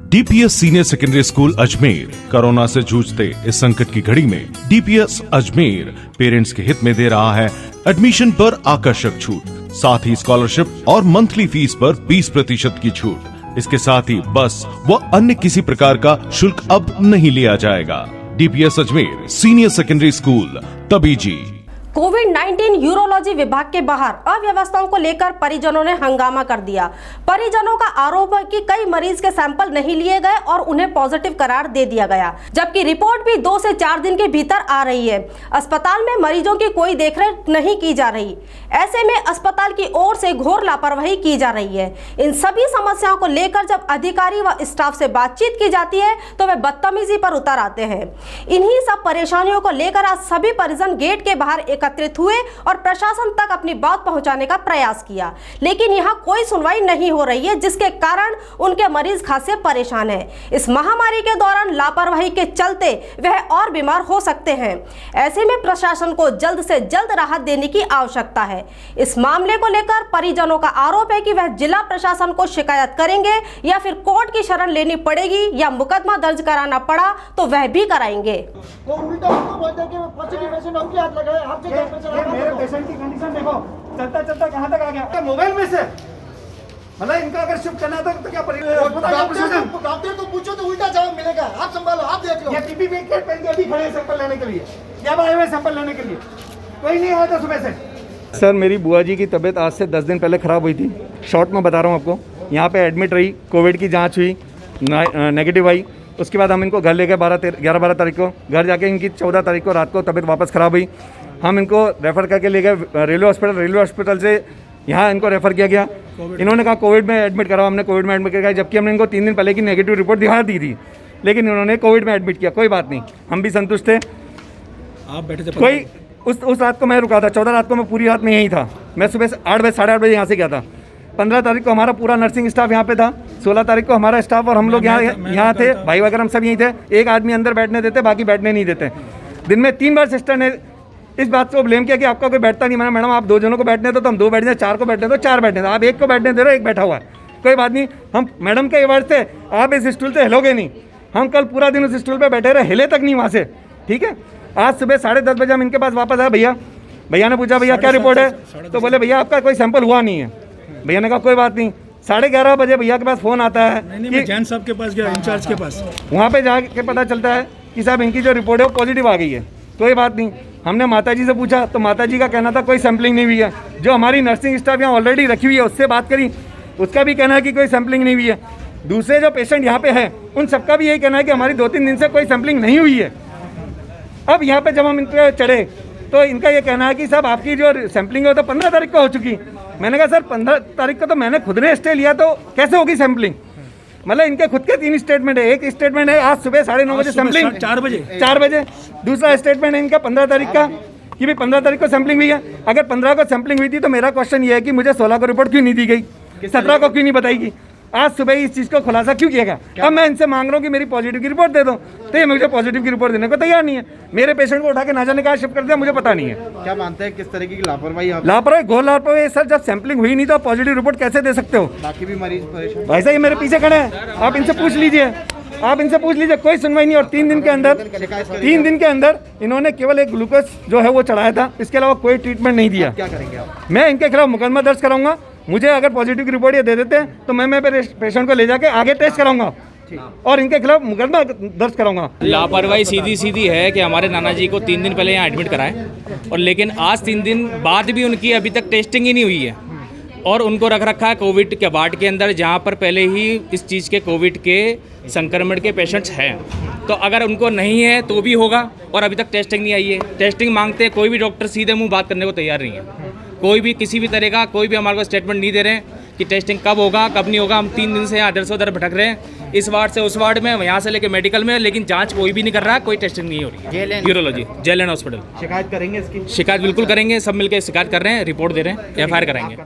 DPS senior secondary school Ajmer corona से जूझते इस संकट की घड़ी में डीपीएस अजमेर पेरेंट्स के हित में दे रहा है एडमिशन पर आकर्षक छूट, साथ ही स्कॉलरशिप और मंथली फीस पर 20% की छूट। इसके साथ ही बस व अन्य किसी प्रकार का शुल्क अब नहीं लिया जाएगा। DPS Ajmer senior secondary school Tabiji. कोविड-19 यूरोलॉजी विभाग के बाहर अव्यवस्थाओं को लेकर परिजनों ने हंगामा कर दिया। परिजनों का आरोप है कि कई मरीज के सैंपल नहीं लिए गए और उन्हें पॉजिटिव करार दे दिया गया, जबकि रिपोर्ट भी 2 से 4 दिन के भीतर आ रही है। अस्पताल में मरीजों की कोई देखरेख नहीं की जा रही। ऐसे में अस्पताल की ओर से घोर लापरवाही की जा रही है। इन सभी समस्याओं को लेकर जब अधिकारी व स्टाफ से बातचीत की जाती है तो वे बदतमीजी पर उतर आते हैं। इन्हीं सब परेशानियों को लेकर आज सभी परिजन गेट के बाहर एकत्रित हुए और प्रशासन तक अपनी बात पहुंचाने का प्रयास किया, लेकिन यहां कोई सुनवाई नहीं हो रही है, जिसके कारण उनके मरीज खासे परेशान हैं। इस महामारी के दौरान लापरवाही के चलते वह और बीमार हो सकते हैं। ऐसे में प्रशासन को जल्द से जल्द राहत देने की आवश्यकता है। इस मामले को लेकर परिजनों का आरोप है कि वह जिला प्रशासन को शिकायत करेंगे या फिर कोर्ट की शरण लेनी पड़ेगी या मुकदमा दर्ज कराना पड़ा तो वह भी कराएंगे। वो उल्टा उनको बोलते हैं कि पॉजिटिव पेशेंट हम क्या हाथ लगाए, आप जो मेरे पेशेंट की कंडीशन देखो, चलता चलता कहां तक आ गया मोबाइल में से। मतलब इनका अगर शिफ्ट करना था तो क्या डॉक्टर को पूछो तो उल्टा जवाब मिलेगा। आप संभालो, आप देख लो। ये पीपीई किट पहन के अभी खड़े हैं सैंपल लेने के लिए, जब आए हुए सैंपल लेने के लिए कोई नहीं आया था सुबह से। सर, मेरी बुआ जी की तबीयत आज से 10 दिन पहले ख़राब हुई थी। शॉर्ट में बता रहा हूँ आपको। यहाँ पे एडमिट रही, कोविड की जांच हुई, नेगेटिव आई। उसके बाद हम इनको घर ले गए 11-12 तारीख को। घर जाके इनकी 14 तारीख को रात को तबीयत वापस ख़राब हुई। हम इनको रेफ़र करके ले गए रेलवे हॉस्पिटल से यहाँ इनको रेफ़र किया गया। इन्होंने कहा कोविड में एडमिट कराओ, हमने कोविड में एडमिट कराया, जबकि हमने इनको 3 दिन पहले की नेगेटिव रिपोर्ट दिखा दी थी, लेकिन इन्होंने कोविड में एडमिट किया। कोई बात नहीं, हम भी संतुष्ट थे। आप बैठे थे कोई उस रात को मैं रुका था। 14 रात को मैं पूरी रात में यहीं था। मैं सुबह 8 बजे 8:30 बजे यहाँ से गया था। 15 तारीख को हमारा पूरा नर्सिंग स्टाफ यहाँ पे था। 16 तारीख को हमारा स्टाफ और हम लोग यहाँ थे, भाई वगैरह हम सब यहीं थे। एक आदमी अंदर बैठने देते, बाकी बैठने नहीं देते। दिन में 3 बार सिस्टर ने इस बात को ब्लेम किया कि आपका कोई बैठता नहीं। मैडम आप 2 जनों को बैठने दो तो हम 2 बैठने, 4 को बैठने दो 4 बैठने दो। आप 1 को बैठने दे रहे हो, 1 बैठा हुआ है, कोई बात नहीं। हम मैडम के वर्ड से आप इस स्टूल से हिलोगे नहीं। हम कल पूरा दिन उस स्टूल पर बैठे रहे, हिले तक नहीं वहाँ से, ठीक है। आज सुबह 10:30 बजे हम इनके पास वापस आए। भैया ने पूछा भैया क्या रिपोर्ट है, तो बोले भैया आपका कोई सैंपल हुआ नहीं है। भैया ने कहा कोई बात नहीं। 11:30 बजे भैया के पास फ़ोन आता है कि जैन साहब के पास गया, इंचार्ज के पास। वहाँ पे जाके पता चलता है कि साहब इनकी जो रिपोर्ट है वो पॉजिटिव आ गई है। कोई बात नहीं। हमने माताजी से पूछा तो माताजी का कहना था कोई सैंपलिंग नहीं हुई है। जो हमारी नर्सिंग स्टाफ यहाँ ऑलरेडी रखी हुई है उससे बात करी, उसका भी कहना है कि कोई सैंपलिंग नहीं हुई है। दूसरे जो पेशेंट यहाँ पे हैं उन सबका भी यही कहना है कि हमारी 2-3 दिन से कोई सैंपलिंग नहीं हुई है। अब यहाँ पे जब हम इन पर चढ़े तो इनका ये कहना है कि साहब आपकी जो सैंपलिंग है वो तो 15 तारीख को हो चुकी। मैंने कहा सर 15 तारीख को तो मैंने खुद ने स्टे लिया, तो कैसे होगी सैंपलिंग। मतलब इनके खुद के 3 स्टेटमेंट है। एक स्टेटमेंट है आज सुबह 9:30 बजे सैंपलिंग, 4 बजे। दूसरा स्टेटमेंट है इनका 15 तारीख का कि भाई 15 तारीख को सैंपलिंग हुई है। अगर 15 को सैंपलिंग हुई थी तो मेरा क्वेश्चन ये है कि मुझे 16 को रिपोर्ट क्यों नहीं दी गई, 17 को क्यों नहीं बताएगी, आज सुबह इस चीज़ को खुलासा क्यों किया गया। अब मैं इनसे मांग रहा हूँ कि मेरी पॉजिटिव की रिपोर्ट दे दो, तो ये मुझे पॉजिटिव की रिपोर्ट देने को तैयार नहीं है। मेरे पेशेंट को उठा के ना जाने कहा शिफ्ट कर दिया, मुझे पता नहीं है। क्या मानते हैं किस तरीके की लापरवाही? घोर लापरवाही सर। जब सैंपलिंग हुई नहीं तो आप पॉजिटिव रिपोर्ट कैसे दे सकते हो? बाकी भी मरीज परेशान। भाई साहब मेरे पीछे खड़े हैं, आप इनसे पूछ लीजिए, कोई सुनवाई नहीं। और 3 दिन के अंदर इन्होंने केवल एक ग्लूकोज जो है वो चढ़ाया था, इसके अलावा कोई ट्रीटमेंट नहीं दिया। क्या करेंगे आप? मैं इनके खिलाफ मुकदमा दर्ज कराऊंगा। मुझे अगर पॉजिटिव की रिपोर्ट ये दे देते हैं तो मैं पेशेंट को ले जाके आगे टेस्ट कराऊंगा और इनके खिलाफ मुकदमा दर्ज कराऊंगा। लापरवाही सीधी है कि हमारे नाना जी को 3 दिन पहले यहाँ एडमिट कराए, और लेकिन आज 3 दिन बाद भी उनकी अभी तक टेस्टिंग ही नहीं हुई है, और उनको रख रखा है कोविड के वार्ड के अंदर, जहाँ पर पहले ही इस चीज़ के कोविड के संक्रमण के पेशेंट्स हैं। तो अगर उनको नहीं है तो भी होगा, और अभी तक टेस्टिंग नहीं आई है। टेस्टिंग मांगते हैं, कोई भी डॉक्टर सीधे मुंह बात करने को तैयार नहीं है। कोई भी किसी भी तरह का कोई भी हमारे को स्टेटमेंट नहीं दे रहे हैं कि टेस्टिंग कब होगा कब नहीं होगा। हम 3 दिन से यहाँ इधर से उधर भटक रहे हैं, इस वार्ड से उस वार्ड में, यहाँ से लेके मेडिकल में, लेकिन जांच कोई भी नहीं कर रहा है, कोई टेस्टिंग नहीं हो रही है। यूरोलॉजी जेल एंड हॉस्पिटल शिकायत करेंगे इसकी? शिकायत बिल्कुल करेंगे, सब मिलकर शिकायत कर रहे हैं, रिपोर्ट दे रहे हैं, FIR कराएंगे।